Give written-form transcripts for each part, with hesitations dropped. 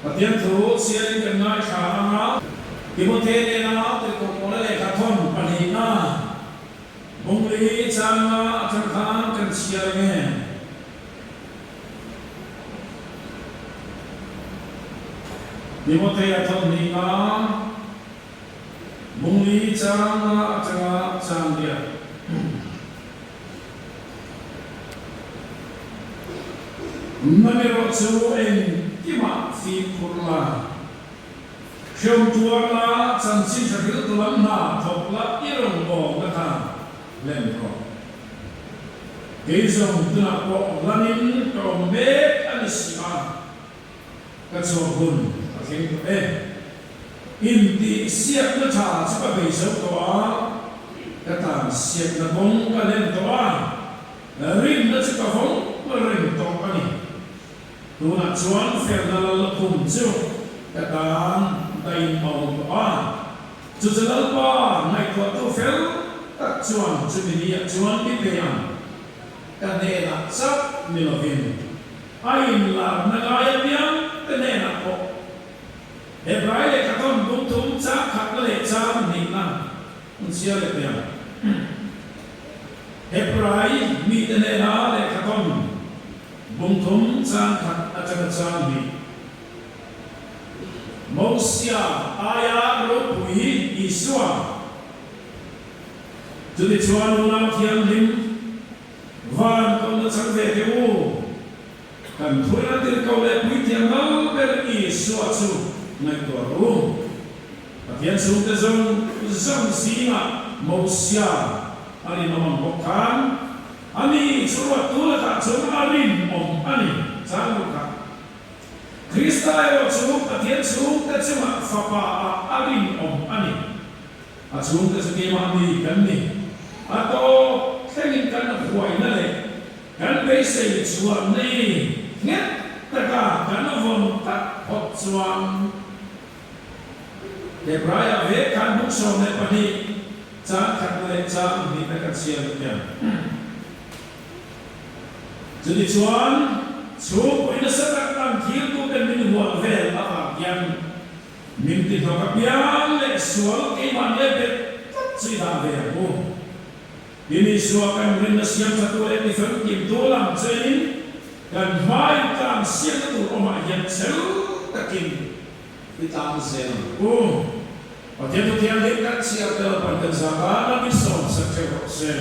Patian thu sian kan ngai khana Timothy ne na te ko pole le ka thon pani na bungli changa athang khan kan siar nge Timothy athon ni na bungli changa changa changia Namero chu en kima fi purla Khiom tuang la chan sin thakil tulam na thopla irong bong na tha len ko Keizong tuna ko lanin ko me anisima ka chogun akin ko Inti siap na tha sa pa beiso to a kata siap na bong ka len to a rin na sa hong rin to ani Tuna chuan fer na la kum chu kata dai mau ba chu chalal ba nai ko to fer tak chuan chu ni chuan bi pe yang ka ne na sap ni lovin ai la na ga ya piang ka ne na ko Hebrai le ka ton bung tum cha khat le cha ni na un sia le piang Hebrai mi te ne na le ka ton bung tum cha khat a cha cha ni Mosia aya ro pui iswa Jadi chuan una thiam lim van ko na chang ve te u kan thuina tir ko le pui thiam no ber iswa chu nai to ru pathian su te zong singa Mosia ani nomam bokhan ani chuwa tu la ka chung arin om ani chang ka Krista ero chung pathian chung te chuma fapa a arin om ani a chung te chung ma ni kan ni ato thengin kan huai na le kan be sei chuan ni nget ta ka kan von ta hot chuan Hebraya ve kan buk so ne pani cha khat le cha ni ta kan sia lu ya jadi chuan chu ina sa kan thil tu kan min hual vel a yan min ti ka pian le sual ke man le be chi da ve ko ini suakan rin na siang satu le ni fer kim dolam chein kan mai kan siang tu oma yan sel takin itang sel ko pathian tu tiang le kan siang te pan kan sa na bi som sa che ro se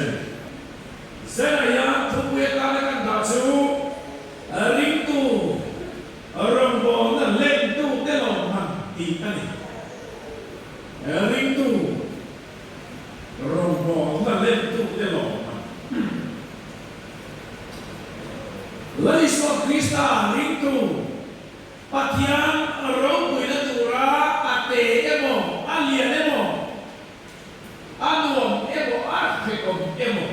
ya tu we ka le kan da chu ring tu rong bo na len tu te lo man ti ani ring tu rong bo na len tu te lo man lai so Krista ring tu pathian rong bu na tu ra ate emo alia emo anuom emo arke om emo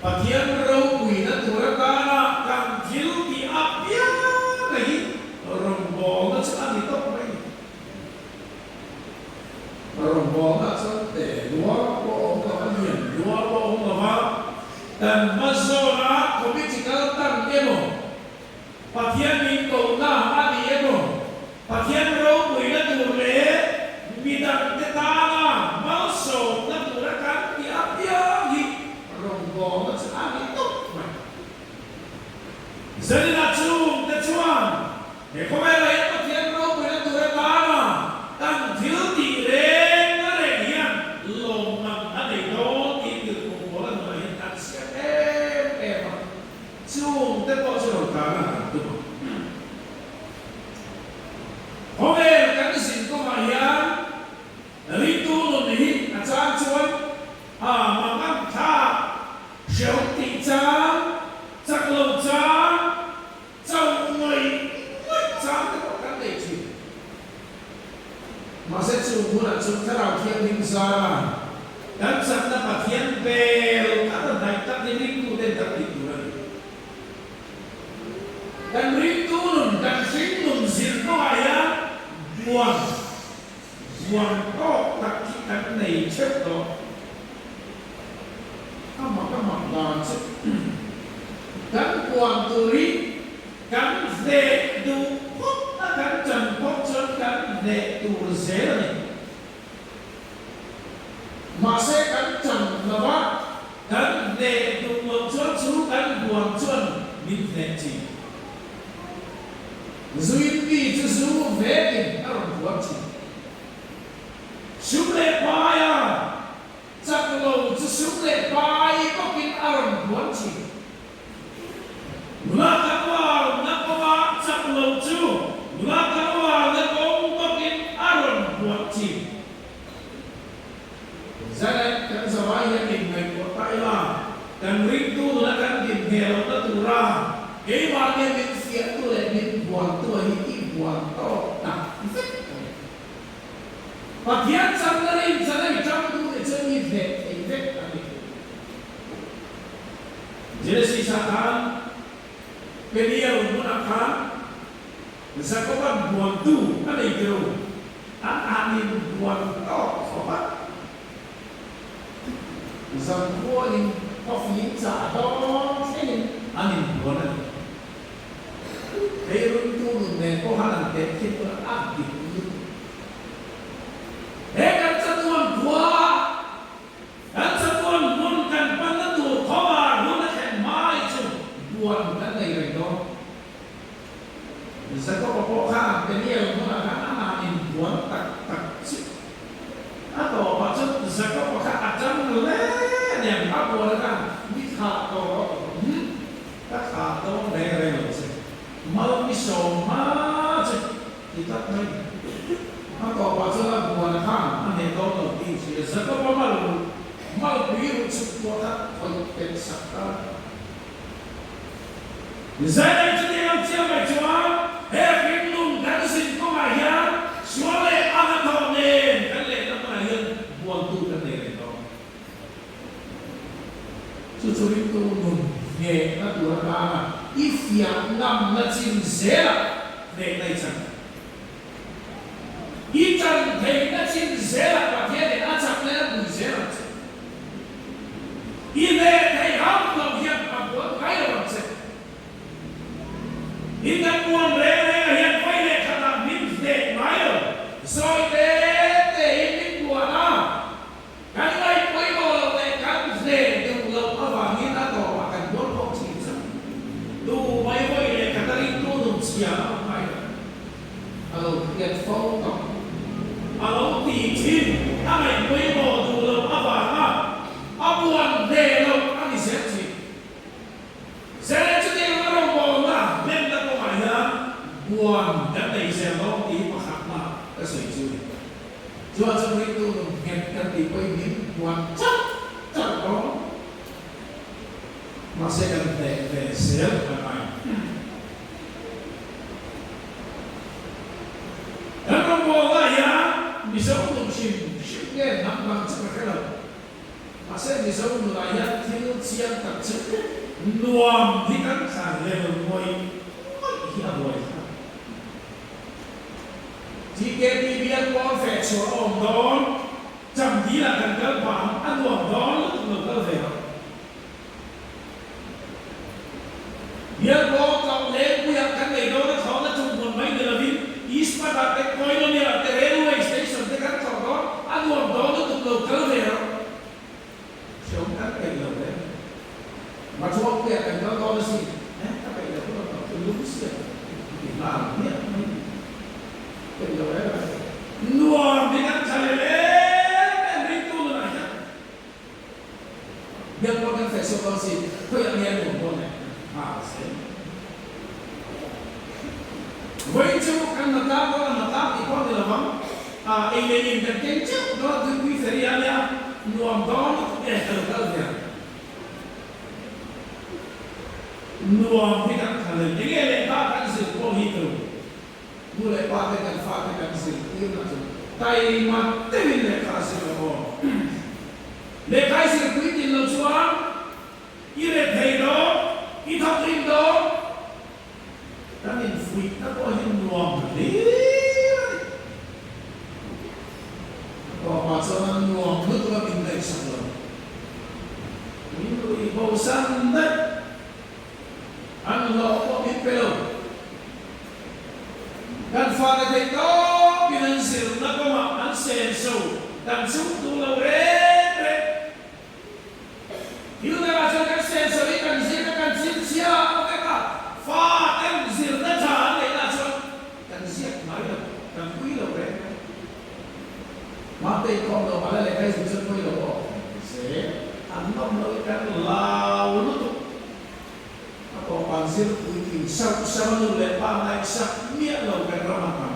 pathian rong bu na tu ra kana kan thil ti apia nei rong bo na cha ni to mai rong bo na cha te lua bo ka alien lua bo ma va dan mazona political tan emo pathian ni to na ani emo pathian rong bu na tu le bidang te ta na mal so na tu ra kan ti apia hi rong bo na cha ni to mai Zali na chung te chuan e kome la ya pathian ro bu na tu ra ta na tan thil ti re na re hian lom nam ani do ti tu ko bo la na hian tan sia chung te po chu ta na tu Home kan sin ko ma hian ri tu lo ni a chang chuan ma kan tha sheu ti chang chak lo chang chau ngoi chang te ko kan dei chi ma se chu mu na chu ta rao thiam nim sa kan chak na pathian bel ka ta dai tak ni ri tu den tak ti tu ra kan ri tu nun kan sin nun zin ko ya buang ko tak ki kan nei chep to ama dan kan buang tu ri kan ze du hop kan lệ tu dễ là này mà sẽ cắn chẳng là bác cắn lệ tu một chuột chú cắn buồn chuột mình lệ chỉ duyên vì chú chú về tình ở buồn chỉ chú lệ bài à chắc lâu chú lệ bài có kinh ở buồn chỉ Mula kawa nakawa sa kulaucu, mula kawa nakong tokin aron buat ci. Zakat kan sawaya ingay ko tayo, kan rito na kan dinhero na tura. Kaya wala min siya to le min buat to hindi buat to na. Pagyan sa rin jam to it's an effect ani. Genesis akan Pedia untuk apa? Bisa kau buat tu, ada itu. Angin buat kau, sobat. Bisa kau ini kopi jatuh, ini angin buat ni. Kerun tu ni kau halang dekat tu abdi. Kan satuan buat, kan satuan bukan pada tu kawan, bukan mai tu buat bukan lagi. Bisa kau pokoknya dia menggunakan angin buat tak atau macam bisa kau pakai acam leh yang apa kan bisa kau tak tahu leh malam pisau macam kita ni atau macam menggunakan angin kau tu bisa kau malu biru cukup kalau pensakta Zai itu dia siapa jual Hekimnung dan sin pengayaan suara anak tahun kan le pengayaan buat tu kan le itu. Sucuri tu nun ye natura kana ifya nam nacin zera le naisan. Ikan le nacin zera pakai le acak le bu zera. Ile le ham lam yang pabuat kaya macam. Ingat puan rere yang paling kata minfde mayo, soal te ini puan kan lagi paling boleh te kan minfde tu lau apa ni atau akan boleh cinta, tu mayo ini kata itu tu siapa mayo, kalau dia foto, kalau titin, akan paling boleh tu lau apa abuan de lau ani siapa saya cakap orang bola, memang kau ada buang dan dari sebab ini pakatlah kesulitan. Jual seperti itu, yang tipe ini buang cak kau masih kan sel apa? Dan orang bola ya bisa untuk simpan nampak seperti itu. Masih bisa untuk rakyat hidup siang tak cukup. Nuam di kan saya bermoi iya boleh. Jika dibiar konfes orang don jam dia kan kelpam anuam don itu kelpem. Biar kau lebu yang kan ledo na kau na cuma main dalam ispa dapat koin ni ada railway station dekat kau don anuam don itu kelpem. Siapa kan kelpem? Macam apa yang kau sih? Apa yang kau lulus ya? Imam ni, kerja apa? Nuam dengan cara itu lah. Biar kau kan festival sih, kau yang ni pun boleh. Sih. Wajib kan natap ikut dalam ini kan kencang. Kalau tu serialnya nuam don kalau dia. Nuam kita kalau dia lepas kan sekolah itu, mulai pakai kan sekolah itu, tapi mati lepas sekolah. Lepas sekolah itu langsung, ire thaydo, ithak indo, dan infui tak boleh nuam ni. Kalau macam nuam itu kan indeks sahaja. Ini ibu sangat. Ang loko ni Pero. Dan fara de ko ngân sir na ko ma an sen so dan su tu lo re yêu na ra cho cái sen so kan zir kan zir sia ka ka fa kan zir na cha le na cho kan zir mai lo kan kui lo re ma te ko lo ma le kai zir kui lo ko se an nom lo kan lao lu tu ko pan zir kui ki sa lu le pa mai sa mia lo kan ra ma ma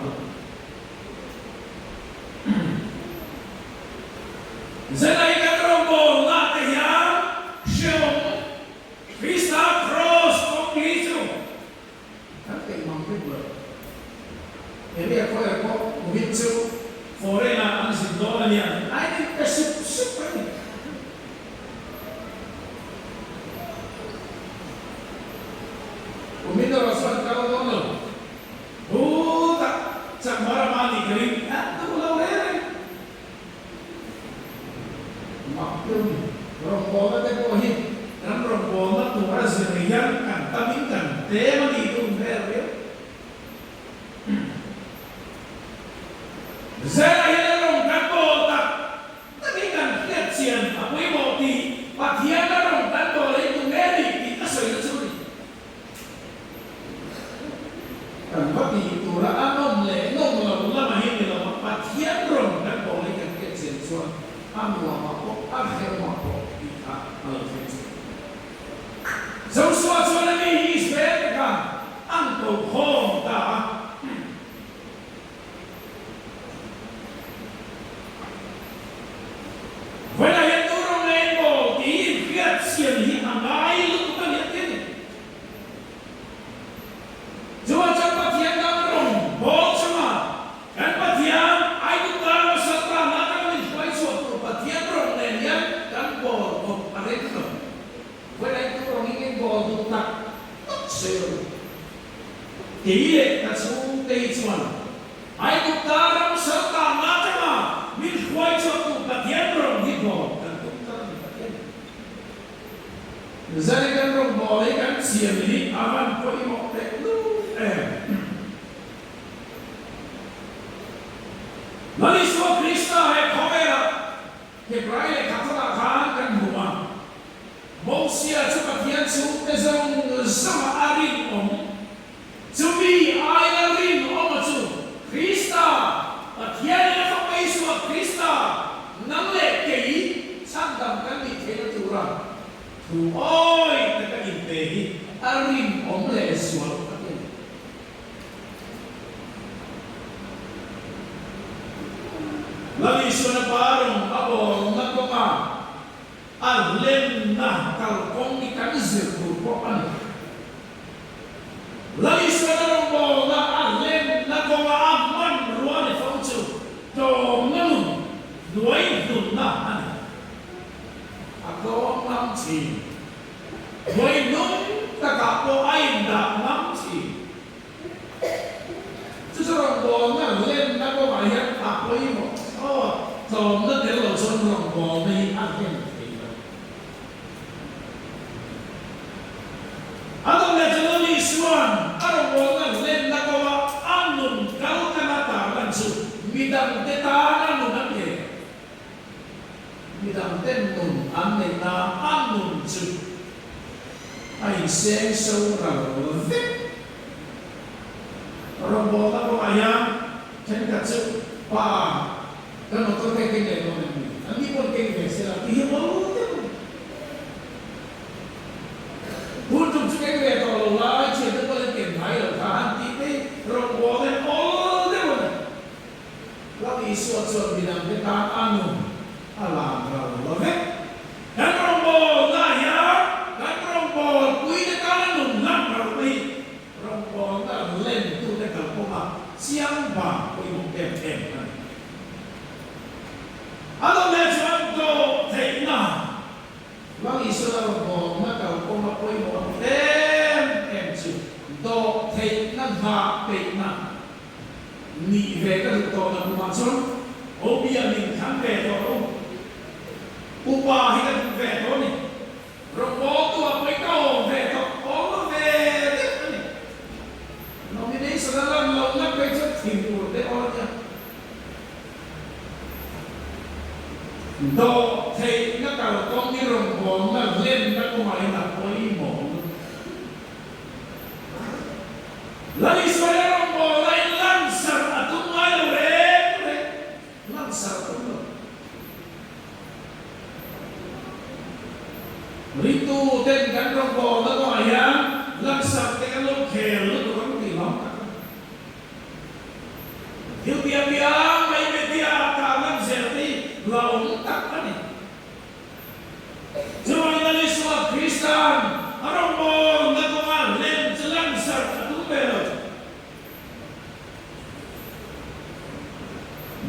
Zalai kan rombo na kaya siung Krista cross kong Yesu. Kan kay mangkit ba? Hindi ako Yesu fore na ang sindola niya. Ay di kasip pa ni. Umino rasul ka dono. Buta sa maramani kering at tulaw rin. Maklum, rombo na tepohin, kan rombo na tura ziriyan kan tamingan, tema dito meryo. Zera hilarong kanbota, tamingan kiat siyan, apoy mo ti, patiyan na rong kanbola ito meri, kita soy na suri. Kan pati tura anom le, nong la mahin nila, patiyan rong kanbola ito kiat siyan suwan. Amo akhir mako kita alfit. Sesuatu yang ini sebetulnya angkau honda. Wala yang turun lebo di fiat siang ini angkai lu kita lihat ini. Coba cepat yang dorong, bol semua. Dan patian, ayo tahu setelah makan ini supaya suatu patian dorong dan dan bol, ada itu. Wala itu orang ingin bol tutak, seru. Dia kasih teisuan. Ayo tahu setelah makan ini supaya suatu patian dorong di bol dan tutak di patian. Misalnya kan dorong bol kan siang ini aman kau mau teklu. Lalu semua Krista kamera, Hebrai kata kan rumah. Mausia cepat dia ezang sama arin Cumi arin tu. Krista, dia apa semua Krista. Namle kei sandam kan di kena turang. Tu oi dekat intehi arin le semua. Lalu sudah parung abo ngakoma alem nah kalkong ikan zir kurpoan. Lalu sudah rombo na alem ngakoma aman ruan faucu dongeng duai dunah ako ngamci duai nun takapo ay na ngamci. Sudah rombo na alem ngakoma yan ako imo. Dòng đất đến lầu xuân lòng bò đi ăn thêm thì Adam này cho nó đi xuân Adam bò ngân lên đã có ăn nụn cáo cái nát tả gần sự Vì đằng tế ta ăn nụn ăn nhẹ Vì đằng tế nụn ăn nền ta ăn nụn sự Anh sẽ sâu rào vết Adam bò đã có ayam Trên cả sự Và kan motor kayak gini loh nanti pun kayak gini sila iya mau tuh butuh juga kayak kalau lah cerita kalau kayak main tahan tipe rombongan all deh lagi suatu bidang kita anu alam kalau dan rombongan ya dan rombongan kui dekat anu nang kalau rombongan lain tu dekat koma siang bang kui mungkin Adam macam tu tekna, bagi saudara bom nak kau makoi mau tu, do tekna tekna, ni vega tu nak macam, obia ni kan vega tu, upah hidup vega ni, robot tu apa kau vega, all vega ni, nominasi saudara nak kerja timur, deh orangnya. độ thầy nó cầu con đi rồng bồn nó lên nó có mày là quấy mổ lấy xoay rồng bồn lấy lăn sập à tung ngay đâu đấy lăn sập tung rồi lý tu tên cánh rồng bồn nó có mày á lăn sập cái lông khèo nó có cái gì lắm thiếu bia bia mấy bia bia cả lăn dẹp đi law tak ani. Jual dari semua Kristen, orang mau ngakuan lem jelang satu belo.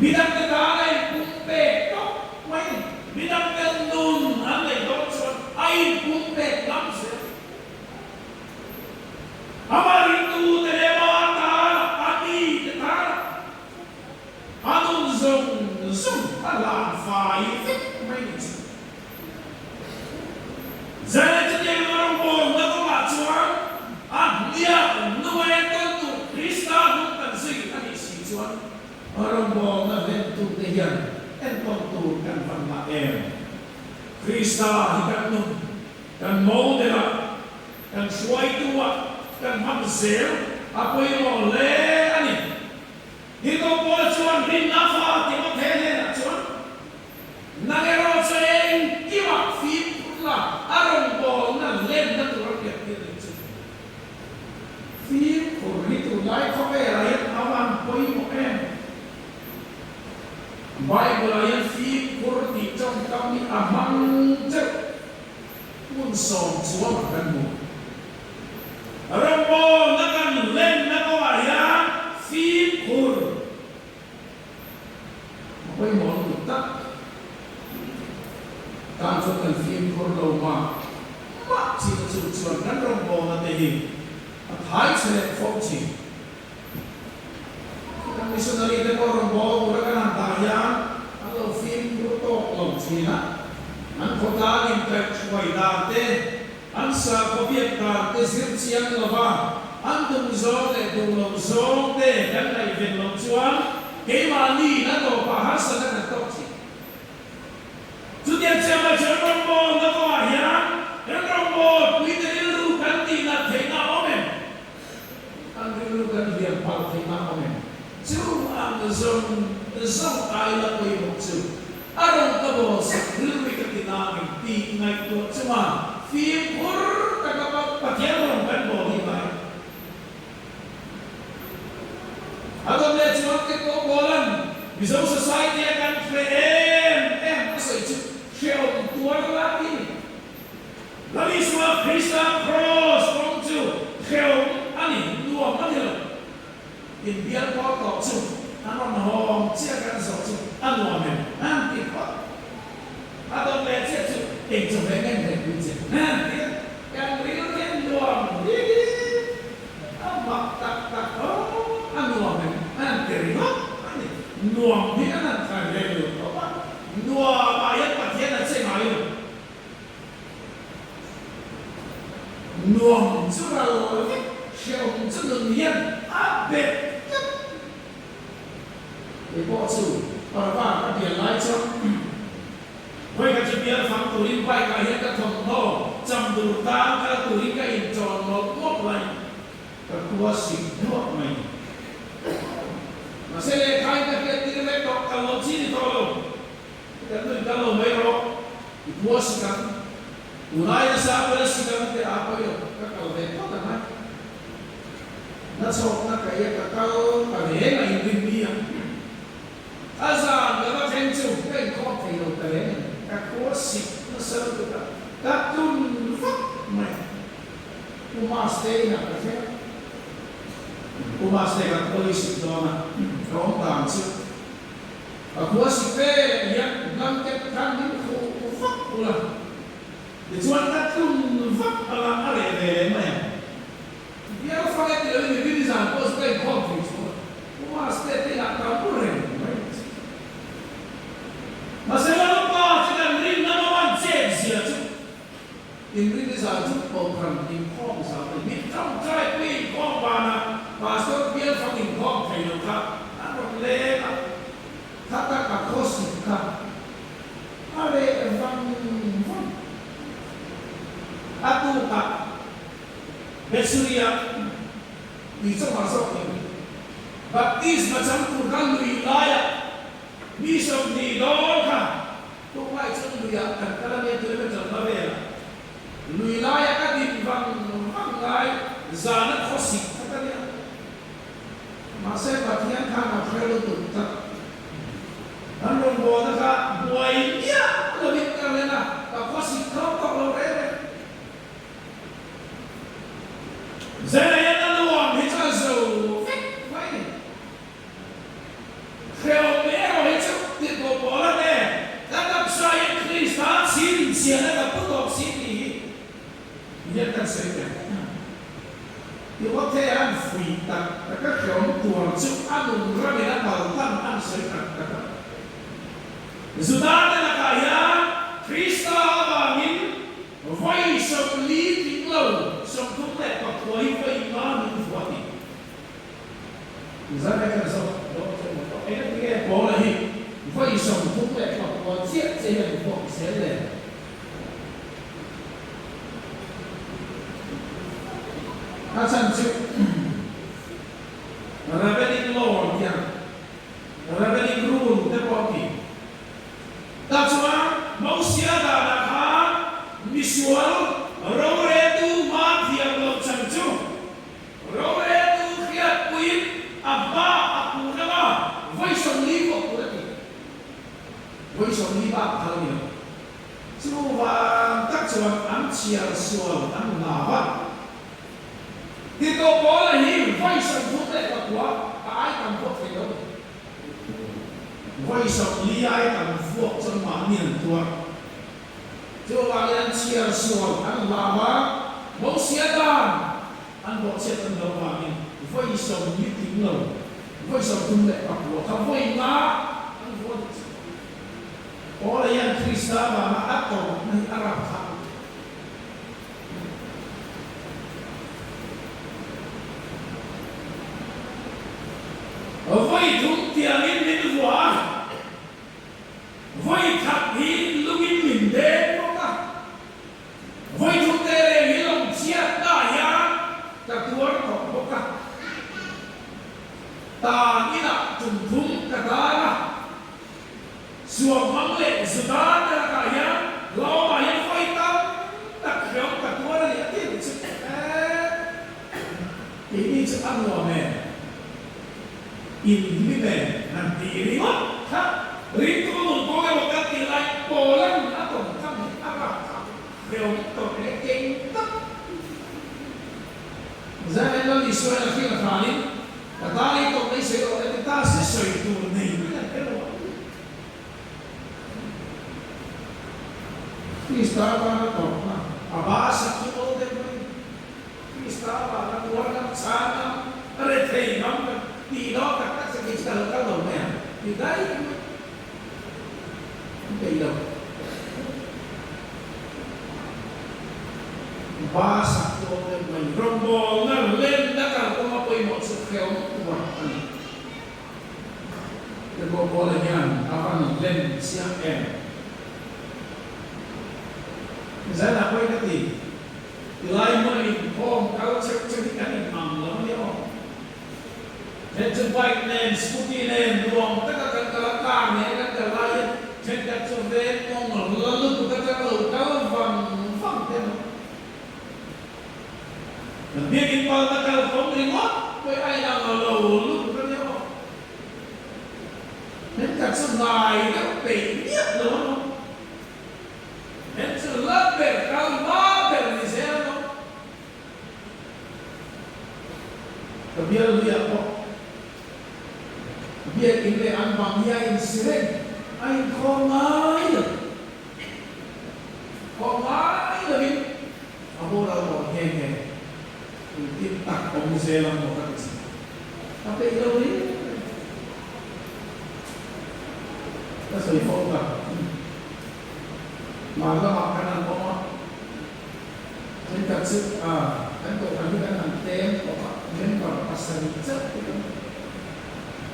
Bidang kedai kumpe tok main, bidang kendun ane tok air kumpe langsung. Amar itu terima hati kita, adun zoom là phải mấy giờ này chúng ta nói rằng nó có mặt chuan anh nhớ nuôi con tụ Krista cũng cần gì anh ấy xí chuan orang bom nó lên tụ thể hiện em con tụ cần phần là em Krista thì cần mẫu để là cần xoay tua cần hấp dẻo apa yang mau le anh ấy đi con bò chuan đi nắp thì có thể lên chuan nagero sa en kiwa fi la aron bo na len na tu rak ya chu fi ko ri tu lai ko ve ra ya awan poi mo em bible ya fi ko ti trong kam ni amang che mun som chuan kan mo aron bo na kan len na ko ya fi ko poi mo tu taการฝึกกันฟิล์มคนเรามาที่จะชวนนั้นเราบอกมาได้ยินท้ายเสด็จฟงชิการมิชชันนารีได้บอกเราบอกว่าการตายยังเราฟิล์มรู้ตัวลงชีนะอันคนละอินเตอร์ช่วยดาเต้อันสาบเบียดดาเต้สิ่งเสียงเราว่าอันดุงโซ่เต้ดุงลงโซ่เต้กันในเป็นลงชวนเกี่ยมานี่นั่นตัวปะฮัสนั่นนั่นตัวชี Sudah siapa cerita nak wahyan, cerita kita dulu ganti nak tengah omen, kan dulu kan dia pal tengah omen. Cuma zon ayat kau yang cuma, orang kau sekali kita nak tinggal tu cuma fikur tak apa pakai orang kan boleh baik. Atau dia cuma kita bolan, bisa society akan frame, masa itu. Siapa tuan lagi? Lalu semua Kristen cross kongju, siapa ani dua mana? Impian kau kongju, anak mahom siakan kongju, anu amen, nanti kau. Atau lecet tu, itu pengen lecet, nanti yang real yang dua, ini, apa tak oh, anu amen, nanti ribut, ani dua dia nanti real, apa? Dua ayat bagian ada semayu. Nuang surau siapa cenderung abet. Ibu tu, apa dia lajang. Mereka cipta faham turin baik ayat kata Allah. Jam durta kalau turin kaya injon ngok lain. Kekuasaan ngok lain. Masalah kaya kita tidak tahu kalau sini tolong. Kalau merok dipuaskan, mulai sampai sekarang tidak apa ya, kalau mereka kan, nasok nak kaya kakao, ada yang ingin dia, asal kalau tentu, kan kau tidak tahu, kakuasik, nasal kita, katun, mai, umaste nak kerja, umaste kat polisi dona, orang dancer. Aku asyik yang bangkit kami fak pula. Dijual katun fak ala are mana? Dia fakir tidak lebih di sana, bos kayak konflik. Mas tidak campur. Masalah apa? Jangan ring nama mancing sia tu. Ingrid di sana tu program import sampai mitram try pay import mana? Masuk dia fakir import kayu tak. Apa leh? Kata kakos kita, atuka besuria di masuk ini baptis macam kurang lui laya misal di doa tu mai cuma lui akan kalau dia tu macam apa lui laya kan di bang lay zanat khosik kata dia masa bagian kan apa tu tak Anong bola ka buhay niya labit ka na kasi ikaw lorere zana yan na luwag hita so fine kaya pero hita dito bola ne tatap saya Krista sin siya na kaputok sini yan kan saya yung kaya ang fuita nakakayong tuwang so anong rami na parutan ang saya Sudah na kaya Krista bangin vai som li tinglaw som kumlet pakuay vai mamin fuati. Zana ka so kaya bola hi vai som kumlet pakuay siya siya po sele. Asan si Rabbinic law yan. Rabbinic rule tepoki. That's why most yada nakha visual roretu madhya lo chanchu roretu khiat kuin abba apurama voice livo purati voice liva khalio suwa takchwa amchia suwa am lava dito bola hi voice putre kapwa ai kam pot phelo voice liai kam fuak chân mà niệm tua, cho bạn anh chia sẻ anh làm bảo xia đàn anh bảo xia tân đầu bạn mình vui sống như tiếng lầu vui sống tung lệ bạc của thằng vui má anh vui có là anh Krista và mà áp tổ này Arab thằng ở vui chúng tiền in quả voi khắp hin lugin min de boka voi thuk tere hilong chia ta ya ta tuar ko boka ta ina tum thum ka dara suam mangle sudan ta ka ya lo ma ya voi ta ta khiong ka tuar ya ti chu ini chu an lo me in mi be nan ti ri ma ha Rito mo kaya wakati like polan ato kami apa pero to king zaman lo Israel kila kali katali to may sero at taas sa ito na yun pero Krista para to abasa kito de Krista para kuwan sana retay nam tino ka sa Krista ka do na dai đây đâu ba sạc cho mình rong bò nó lên đã cả có mà quay một sự khéo của anh cái bò là nhà anh lên xe em giá là quay cái gì từ lại mới hôm cáo chắc chắc cái anh mầm lắm đấy không nên chân bike nên scooty nên luồng tất cả các càng này các cái lại trên các chỗ về mong là lúc của các lầu cao vàng phẳng thế mà biết in bao các lầu không đi mất với ai đang ở lầu lúc của các nhau nên các chỗ này nó bị nhất rồi không nên sự lớp bể cao ba bể gì sẽ không tapi dia lihat kok dia ini anbang dia insiden ai không ai lebih aku lalu hehe tim tak komisi lang mo kasi tapi ilo ni kasi phone ka maga makanan ko mo sen kasi kanto kami kan tem ko men para pasal chat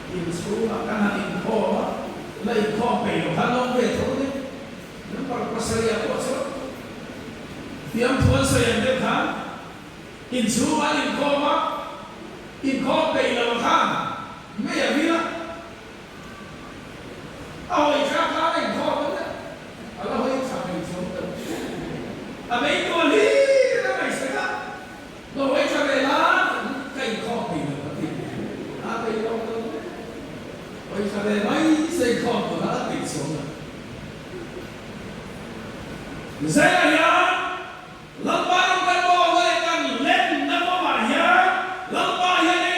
in school makanan info lai kho pe lo halong ve tho ni nang par pasal ya ko so tiang tuan saya yang kan in semua in koma in koma ilang kan maya bila awal ikan in koma na Allah hoy sampai semua abe itu ali ramai sekali lo hoy sampai lah kai koma ilang tapi apa ilang hoy sampai mai saya koma lah kai semua saya ya lamparang kan boleh kan len nama maya lampar yang ni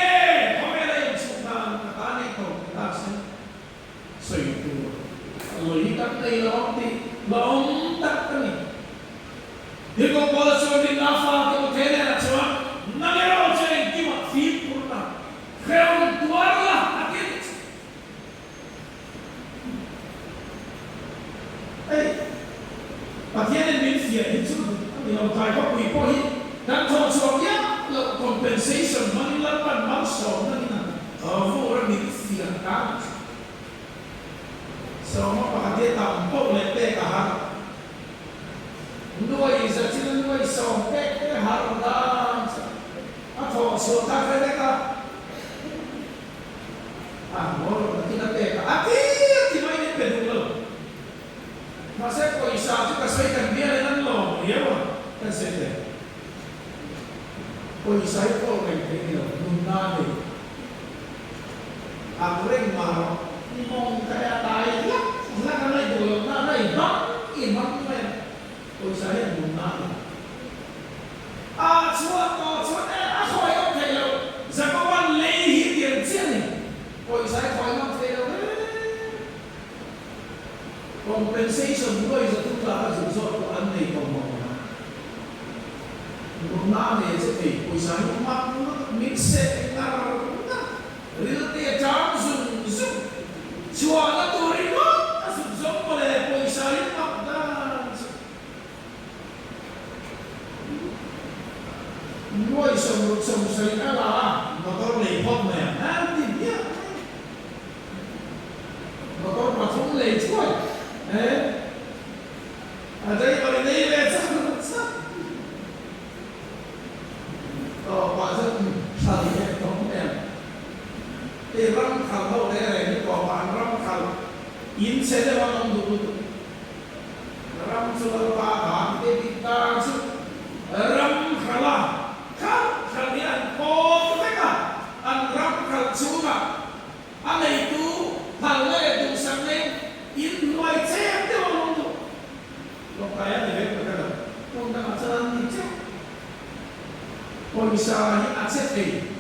kami ada yang suka katanya kau kita sih itu kalau ikat ni lawan tak ni dia kau boleh suruh nafa kau kena nak cuman nagero cakap cuma fit purna kau tuar lah akhir Bagian Indonesia itu, kalau kau pergi dan contohnya compensation menghilangkan mansor nanti, orang Indonesia kan, semua bahagia tampuk lepek kahar, dua isacil dua isopek kahar dan, atau suatu mereka, orang kita peka, akhir main peduli. Masa kau isa tu kasihkan dia dengan lo, dia apa? Kan sedih. Kau isa itu orang ini lo, nuna ni. Aku ring marah, ni mong kaya tayo lah. Nak kan lagi dulu, nak lagi imam tu kan. Kau isa yang nuna ni. Suatu, aku yang kayo, zakawan lehi dia sini. Kau isa kau yang kayo. Compensation juga itu juga harus sesuatu aneh komponen. Guna ni seperti usaha mak mixer engar, real dia jam zoom, cuaca turun zoom boleh usaha mak dan. Noi sering kalah motor lepot ni, nanti dia motor pasang lepot. Ada yang boleh ni leceh, oh pasal salihnya komplain. Ram kalau ada ni kawan ram kalau in saja orang dulu. Ram sudah paham, kita ram kalah, kalian kau mereka, ram kalau cuma, anda itu hal itu sampai in mai cek dia orang tu. Lokaya ni berkata, kau nak jalan ni cek. Kau misalnya aceh ni,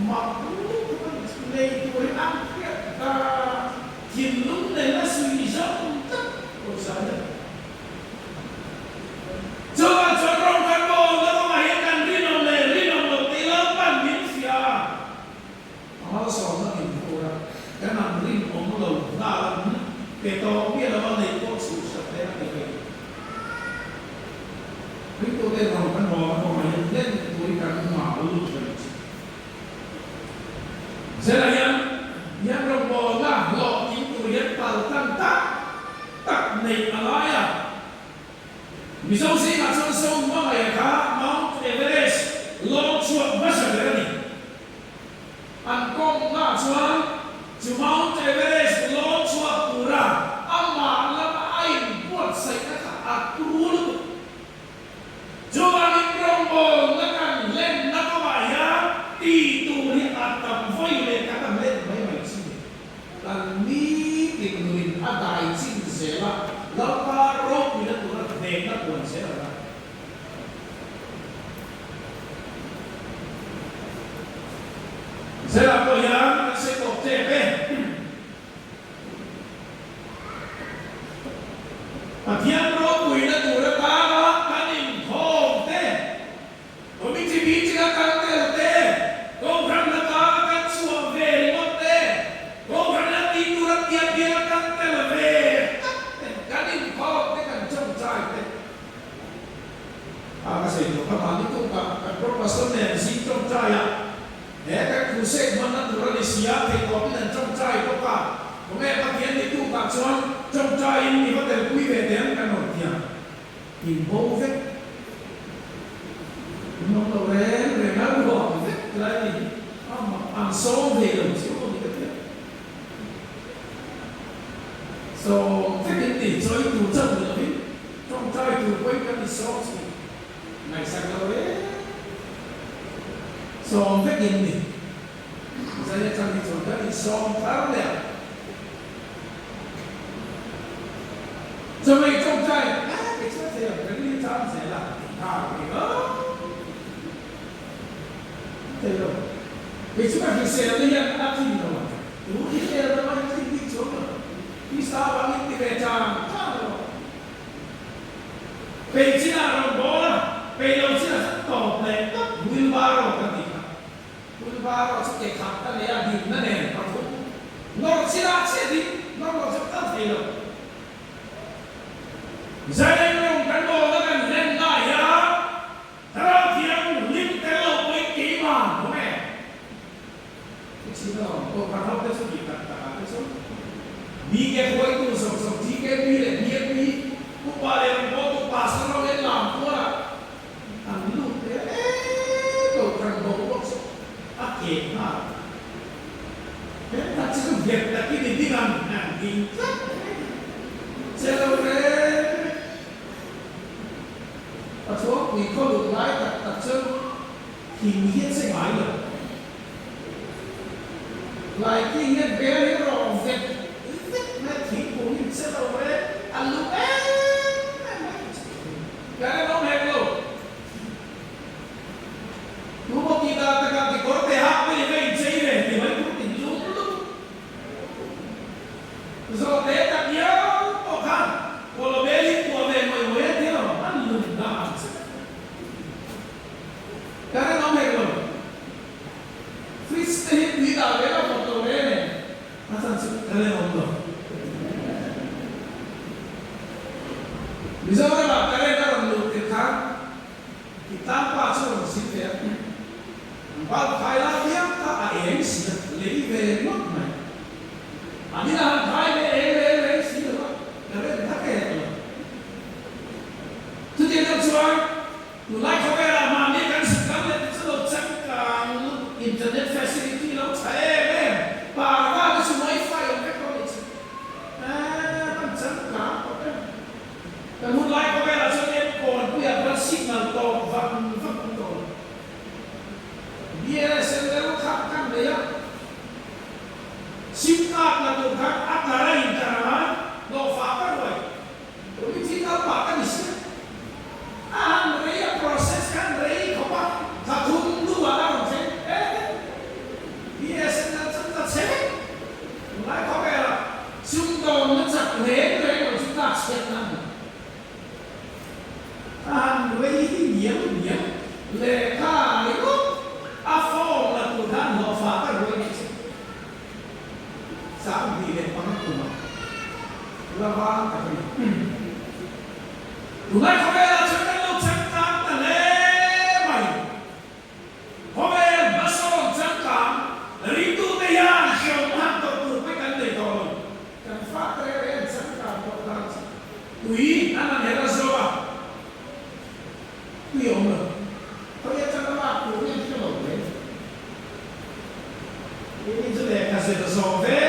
mak tu kan ni tu orang angkat, kilung ni lah suijam tak. Kau misalnya, coba corongkan bol, lalu mahirkan rinom tilapan Indonesia. Amal seorang itu orang, kerana rinom lalu nalar. Kita biar orang lain pun susah dia nak pergi. Itu dia orang orang yang lain tulikan malu terus. Selain yang orang lah lo itu yang paltan tak naik alaya. Misal sih macam semua mereka Mount Everest lo cuak masa berani. Angkong lah cuak Mount Everest lo cuak kurang. Amma lama air buat saya kata atur. Coba dikrombol dengan lem nakawaya itu di atas voile kata lem baik sini. Dan ni dikeluarin ada izin sela. Lapa roh bila turun dekat pun sela. Sela tu yang sekop tepe. Bagian roh kuila turun kara kanin hong te, bici akan te, kau beranda kara kan suam veri mote, kau beranda tidur tiap akan te, kanin hong te kan jom cai te. Apa sih itu? Kapan itu kan profesor ni si jom cai ya, kan kusek mana turun di siap te kopi dan jom cai tu kan, kemudian bagian itu kan cuman. Trong trai ini hotel kui về đến cái nổi tiếng, thì vô vết Nó đâu về nó gọi cái này ăn số về đồng chiếu không được tiếp. So thế cái tỷ chơi tù chân nữa đi, trong chơi tù quay cái đi số gì, này sang đâu đấy. So thế cái gì, giờ này trong đi chơi cái đi số tháo đẹp. Cho mày trong chơi, cái chuyện gì cái đi tham sẽ là thảo cái đó. Thế rồi, vì chúng ta phải xem đây là đã tin rồi, đúng khi đây là nó tin đi xuống rồi, đi sao bạn đi về tràng, rồi, về chỉ là rồi đó là, về đâu chỉ là rất tốt này, vui ba rồi cái gì cả, vui ba rồi sẽ kẹt khắp cái này là điểm nó này, còn không, nó chỉ là sẽ đi, nó sẽ tất thầy rồi, giờ đây nó cán bộ nó cần lên lại á. Đó thì ông liên cái lộc với kỹ mà của mẹ. Cái gì đó, tôi phải học cái số gì cả cái số. Vì cái khối tôi sống chỉ cái vì là biết vì cũng qua đây có tôi pass nó lên làm của là anh lúc đấy tôi cần bộ bốc ác kệ mà. Thế ta chỉ có việc là cái gì đi làm gì sẽ đâu đấy. Và thuốc vì có được lái đặt chân thì hiện sẽ mãi được. Lại khi hiện bé lấy rõ việc mẹ thì cũng hiện sẽ đâu đấy ăn lúc cái nó hẹp luôn. Nếu mà kita tekan di korte hak với cái chơi về thì mới cũng tỉnh lúc lúc. Rồi thế ta nhớ có khăn. Kalau beli của về mọi người thế nào ăn lùn đã. Karena nó hẹp rồi. Freestyle đi đào cái là một đồ đấy này. Nó sản xuất cái này không được. Bây giờ các bạn cái này các bạn lùn tiền khác. Thì tanpa cho nó xin phép. Và phải là biết ta em sẽ lấy về mất này. Anh là phải về xin được không? Cái đấy thắc cái này. Thứ tiên là sao? Tôi lại không phải là mà đi cái sự cam lên sự đầu chắc cả internet facility nó chạy em và cái số máy file ở cái con này nó chắc cả cái muốn lại không phải là cho em còn bây giờ vẫn signal to vẫn to BSN nó khác căn đấy á sim card là đồ khác áp là ra hiện trạng mà nó phá các rồi bởi vì chỉ có phá các gì Andrea proses kan rei kopak satu dua tahun saya biasa nanti saya mulai kau kira sumber nanti rei kalau kita siap nanti Andrea diam leka itu afol lah Tuhan lo fakir rei saat di depan rumah lawan tapi mulai kau kira Ui, anak dia rasawa. Ui, ông ơi, kau lihat cara aku ni kita loh, ini sudah kasih tersobe,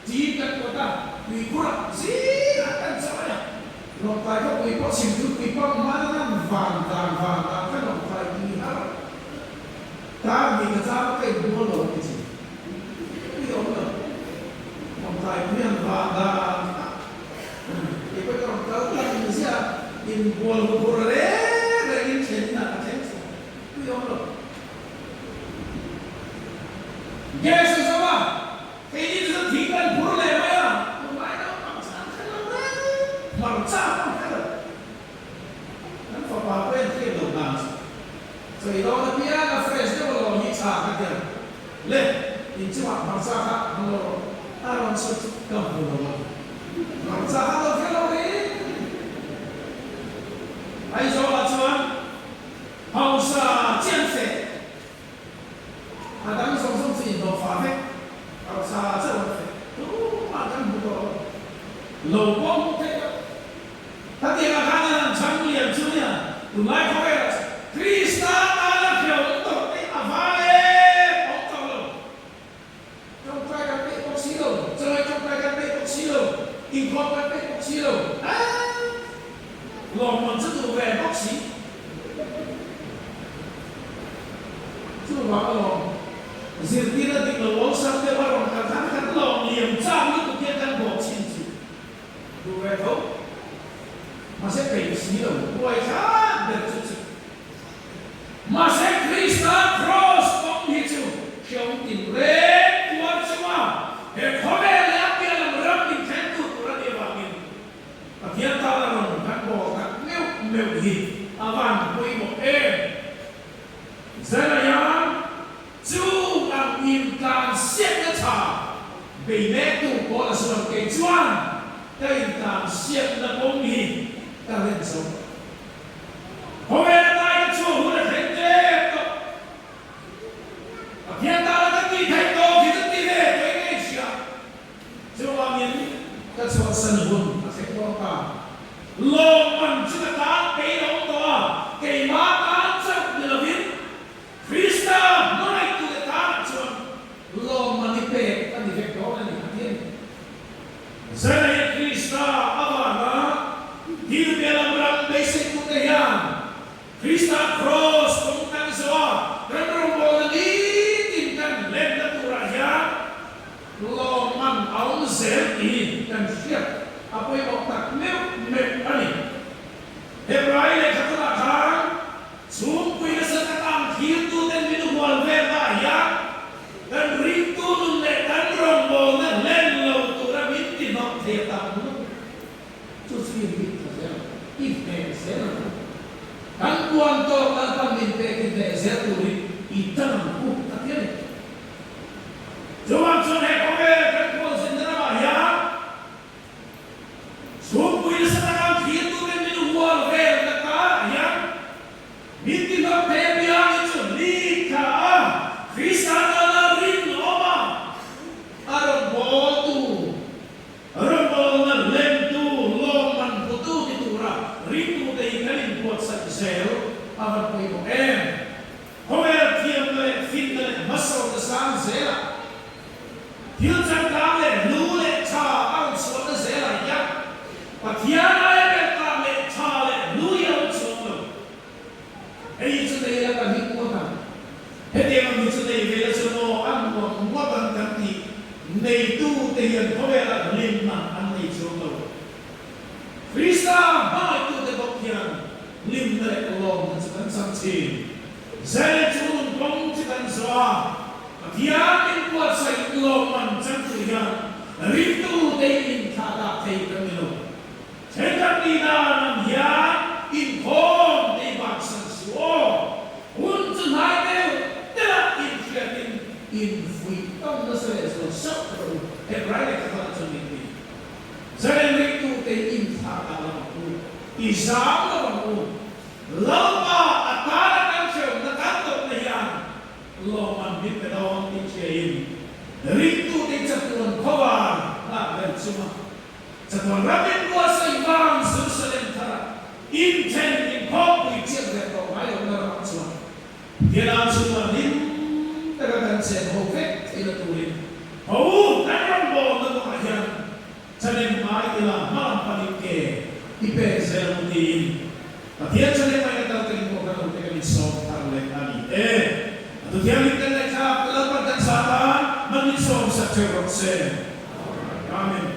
jika kota, ui kurang, silakan saya. Lokal kau ui pot simpu, ui pot mana vandang kan lokal ini har. Tapi kita pakai dua loh di sini. Ui, ông ơi, lokal ini vandang. Ibu orang tahu kan Indonesia impor dari China aja. Itu yang lo. Yesus apa? Ini sudah tinggal pur lewa ya. Mulai dah bangsa kan. Kan apa yang kita lakukan? So itu orang dia ada fresh dia kalau hita aja. Leh, ini cuma bangsa kan kalau orang suci kampung. Bangsa kalau kalau ini, ayo coba cuman, bangsa cincin, ada song sih do faham, bangsa cincin, tuh macam betul, lobong teh, tapi yang kanan canggih yang cunya, mulai kau Chris incorporate bốc xí đâu lòng mình rất là về bốc xí chứ mà bảo lòng riêng tí là định là uống xong cái bắt lòng cả tháng khăn lòng liềm trang như tụi kia đang bỏ xin chỉ đủ về không mà sẽ phải xí đâu quay khác để chút chút mà sẽ Krista cross bóng như chú trong tình rết tuan semua để khó bé là kia là một râm tình thánh tụt của ra địa bàn mình và thiên ta là lòng các bộ các mèo gì vàng quay một em giờ này á chú làm im càng xiết cái thả vì nét tụ có là sự làm cái choan cái càng xiết là bóng gì ta lên sống khó bé là tay chú hữu là thánh tế và thiên ta là tất kỳ thánh tổ thì tất kỳ về với cái gì chú làm những cái sự sân hồn và sẽ có cả lòng mình chúng ta đã cái đó đó cái má ta chắc là biết Krista nói tụi ta chọn lòng mình đi về cái gì đó là những cái giờ này Krista avana đi về làm rằng basic của cái hàng Krista cross cũng tăng số rồi rồi bọn đi tìmกันlên đất tu ra ya lòng mình áo dễ đi cần thiết apa yang otak mep ani Hebrai le kata kan sumpu ina sekatan hitu dan minum walvera ya dan ritu nun le dan rombol dan len lo tu ra minti no theta nu tu si ritu ya ipe sera kan kuan to kan paminte kite sera tu ri itan ku tatiane Joan son hekobe kan kuan sendera ya sumpu ina sekatan hitu dan minum walvera kata ya minti no tebiang itu lika Krista dalam rin oma arbotu arbona lentu loman putu ditura ritu dei kalin buat sel awan ko ibo homer tiam le fitne masal kesan zela hiljan kame lule cha ang suara zela ya patiana ebe kame cha le luya suara ấy chỗ đây là cái gì cũng có hết điều mình chỗ đây về là chỗ nó ăn uống quá bằng cái gì này tu tiền có vẻ là lên mà ăn này chỗ đâu Krista bao tu để bốc tiền lim để lòng mình sẽ sang chi giờ chỗ mình không chỉ cần xóa thiên nhiên qua sai lòng mình chẳng chịu nhận lim tu để in thà đã thấy cái gì đâu thế các đi ra làm giá in không để bạc sang unten hai tidak in freedom dasar itu satu Hebrai kata sendiri. Jangan itu in halaku, isam lalu, lama antara kancil nakantor nayan, loman bipedon dicein. Itu dicatuan kawan, dan cuma catuan rabin kuasa imam seselentara. Intent kopi cek dekat ayo orang semua. Dia langsung lim terkadang saya hofek tidak tulis. Oh, tangan bol dengan ajan. Jadi mai ialah malam paling ke ipe saya rutin. Dia jadi mai kita terima kalau kita disok tarlek kali. Atau dia minta lekap kelapan dan saran menisok secerok se. Amin.